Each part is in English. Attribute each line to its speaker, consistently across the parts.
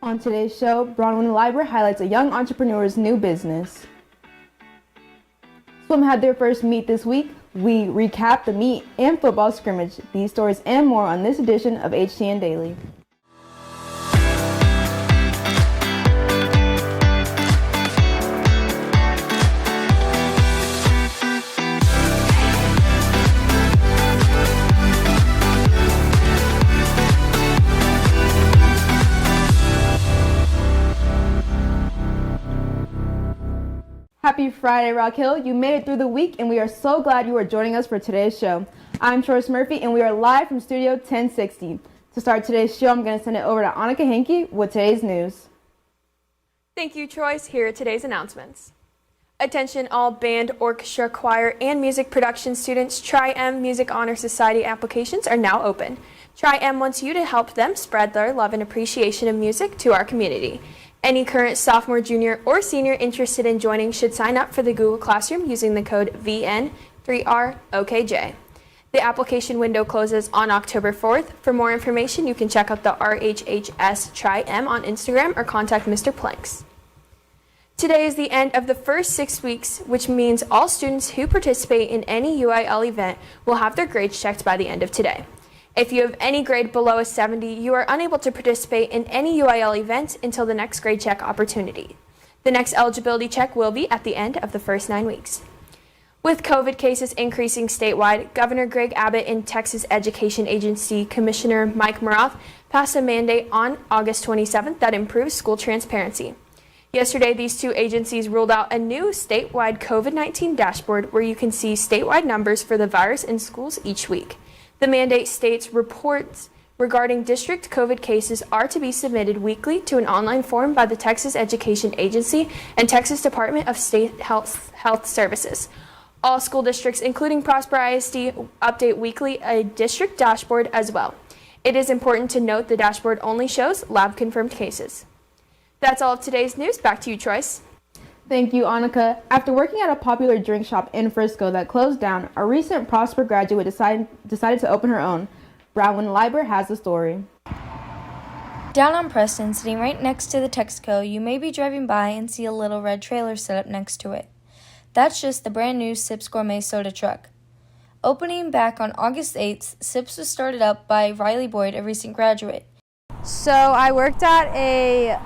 Speaker 1: On today's show, Bronwyn Liber highlights a young entrepreneur's new business. Swim had their first meet this week. We recap the meet and football scrimmage. These stories and more on this edition of HTN Daily. Happy Friday, Rock Hill. You made it through the week, and we are so glad you are joining us for today's show. I'm Troy Murphy, and we are live from Studio 1060. To start today's show, I'm going to send it over to Anica Hankey with today's news.
Speaker 2: Thank you, Troy. Here are today's announcements. Attention all band, orchestra, choir, and music production students. Tri-M Music Honor Society applications are now open. Tri-M wants you to help them spread their love and appreciation of music to our community. Any current sophomore, junior, or senior interested in joining should sign up for the Google Classroom using the code VN3ROKJ. The application window closes on October 4th. For more information, you can check out the RHHS Tri-M on Instagram or contact Mr. Planks. Today is the end of the first 6 weeks, which means all students who participate in any UIL event will have their grades checked by the end of today. If you have any grade below a 70, you are unable to participate in any UIL event until the next grade check opportunity. The next eligibility check will be at the end of the first 9 weeks. With COVID cases increasing statewide, Governor Greg Abbott and Texas Education Agency Commissioner Mike Moroth passed a mandate on August 27th that improves school transparency. Yesterday, these two agencies ruled out a new statewide COVID-19 dashboard where you can see statewide numbers for the virus in schools each week. The mandate states reports regarding district COVID cases are to be submitted weekly to an online form by the Texas Education Agency and Texas Department of State Health Services. All school districts, including Prosper ISD, update weekly a district dashboard as well. It is important to note the dashboard only shows lab-confirmed cases. That's all of today's news. Back to you, Troy.
Speaker 1: Thank you, Anica. After working at a popular drink shop in Frisco that closed down, a recent Prosper graduate decided to open her own. Bronwyn Liber has the story.
Speaker 3: Down on Preston, sitting right next to the Texaco, you may be driving by and see a little red trailer set up next to it. That's just the brand new Sipz Gourmet Soda truck. Opening back on August 8th, Sipz was started up by Riley Boyd, a recent graduate.
Speaker 4: So I worked at a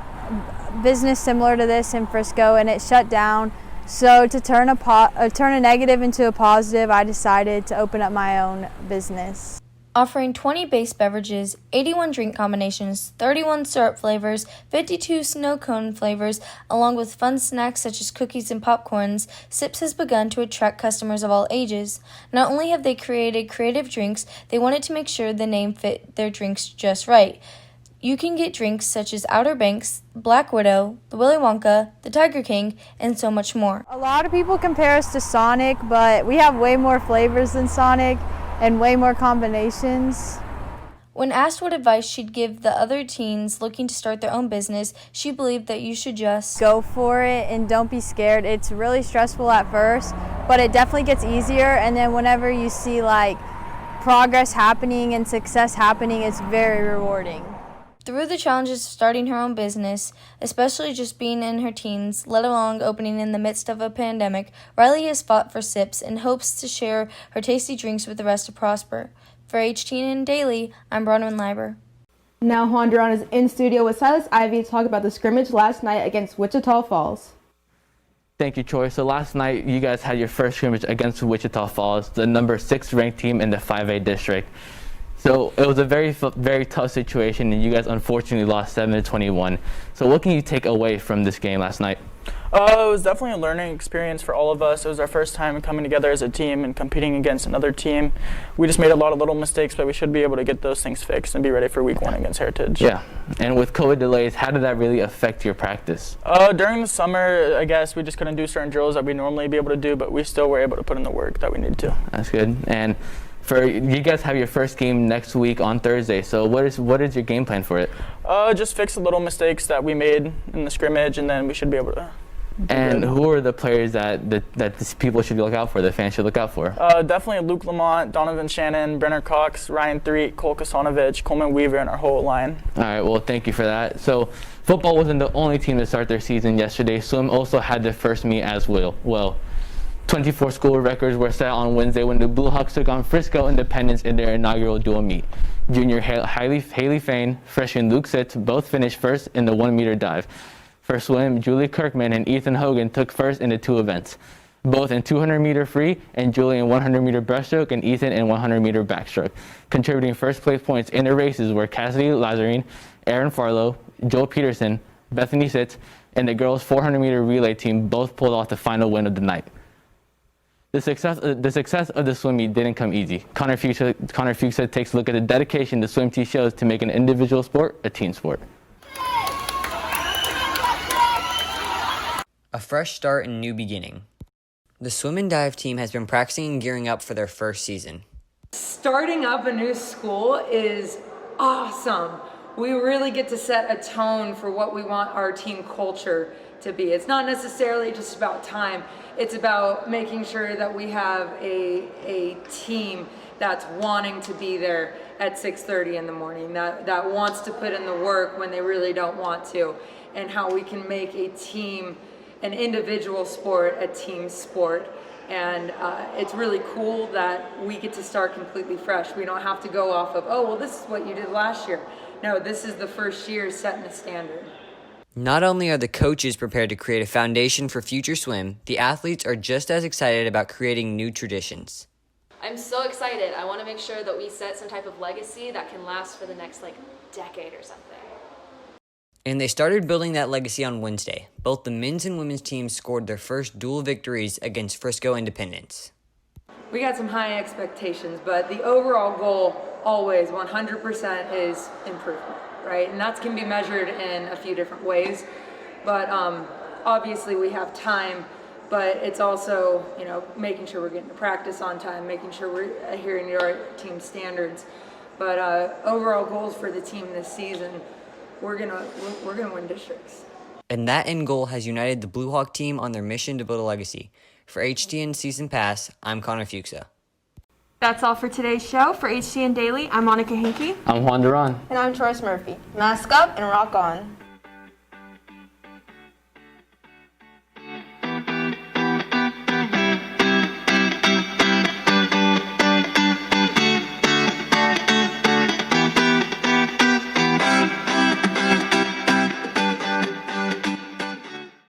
Speaker 4: business similar to this in Frisco, and it shut down. So to turn a negative into a positive, I decided to open up my own business.
Speaker 3: Offering 20 base beverages, 81 drink combinations, 31 syrup flavors, 52 snow cone flavors, along with fun snacks such as cookies and popcorns, Sipz has begun to attract customers of all ages. Not only have they created creative drinks, they wanted to make sure the name fit their drinks just right. You can get drinks such as Outer Banks, Black Widow, the Willy Wonka, the Tiger King, and so much more.
Speaker 4: A lot of people compare us to Sonic, but we have way more flavors than Sonic and way more combinations.
Speaker 3: When asked what advice she'd give the other teens looking to start their own business, she believed that you should just
Speaker 4: go for it and don't be scared. It's really stressful at first, but it definitely gets easier, and then whenever you see progress happening and success happening, it's very rewarding.
Speaker 3: Through the challenges of starting her own business, especially just being in her teens, let alone opening in the midst of a pandemic, Riley has fought for Sipz and hopes to share her tasty drinks with the rest of Prosper. For HTN Daily, I'm Bronwyn Liber.
Speaker 1: Now Juan Duron is in studio with Silas Ivy to talk about the scrimmage last night against Wichita Falls.
Speaker 5: Thank you, Troy. So last night, you guys had your first scrimmage against Wichita Falls, the number 6 ranked team in the 5A district. So it was a very, very tough situation, and you guys unfortunately lost 7-21. So what can you take away from this game last night?
Speaker 6: It was definitely a learning experience for all of us. It was our first time coming together as a team and competing against another team. We just made a lot of little mistakes, but we should be able to get those things fixed and be ready for week 1 against Heritage.
Speaker 5: Yeah, and with COVID delays, how did that really affect your practice?
Speaker 6: During the summer, I guess we just couldn't do certain drills that we normally be able to do, but we still were able to put in the work that we needed to.
Speaker 5: That's good. And you guys have your first game next week on Thursday, so what is your game plan for it?
Speaker 6: Just fix the little mistakes that we made in the scrimmage, and then we should be able to
Speaker 5: And who are the players that these people should look out for, the fans should look out for?
Speaker 6: Definitely Luke Lamont, Donovan Shannon, Brenner Cox, Ryan Threet, Cole Kasanovich, Coleman Weaver, and our whole line.
Speaker 5: All right, well, thank you for that. So football wasn't the only team to start their season yesterday. Swim also had their first meet as well. 24 school records were set on Wednesday when the Blue Hawks took on Frisco Independence in their inaugural dual meet. Junior Haley FEIN, freshman Luke Sipz both finished first in the 1 meter dive. For swim, Julie Kirkman and Ethan Hogan took first in the two events, both in 200 meter free and Julie in 100 meter breaststroke and Ethan in 100 meter backstroke. Contributing first place points in the races were Cassidy Lazarine, Aaron Farlow, Joel Peterson, Bethany Sitz, and the girls 400 meter relay team both pulled off the final win of the night. The success of the swim meet didn't come easy. Connor Fuxa takes a look at the dedication the swim team shows to make an individual sport a team sport.
Speaker 7: A fresh start and new beginning. The swim and dive team has been practicing and gearing up for their first season.
Speaker 8: Starting up a new school is awesome. We really get to set a tone for what we want our team culture to be. It's not necessarily just about time. It's about making sure that we have a team that's wanting to be there at 6:30 in the morning, that wants to put in the work when they really don't want to, and how we can make a team, an individual sport, a team sport. And it's really cool that we get to start completely fresh. We don't have to go off of, oh, well, this is what you did last year. No, this is the first year setting a standard.
Speaker 7: Not only are the coaches prepared to create a foundation for future swim, the athletes are just as excited about creating new traditions.
Speaker 9: I'm so excited. I want to make sure that we set some type of legacy that can last for the next decade or something.
Speaker 7: And they started building that legacy on Wednesday. Both the men's and women's teams scored their first dual victories against Frisco Independence.
Speaker 8: We got some high expectations, but the overall goal always 100% is improvement, right? And that can be measured in a few different ways. But obviously we have time, but it's also, making sure we're getting to practice on time, making sure we're adhering to our team standards. But overall goals for the team this season, we're gonna win districts.
Speaker 7: And that end goal has united the Blue Hawk team on their mission to build a legacy. For HTN Season Pass, I'm Connor Fuxa.
Speaker 2: That's all for today's show. For HTN Daily, I'm Anica Hankey.
Speaker 5: I'm Juan Duron.
Speaker 1: And I'm Trois Murphy. Mask up and rock on.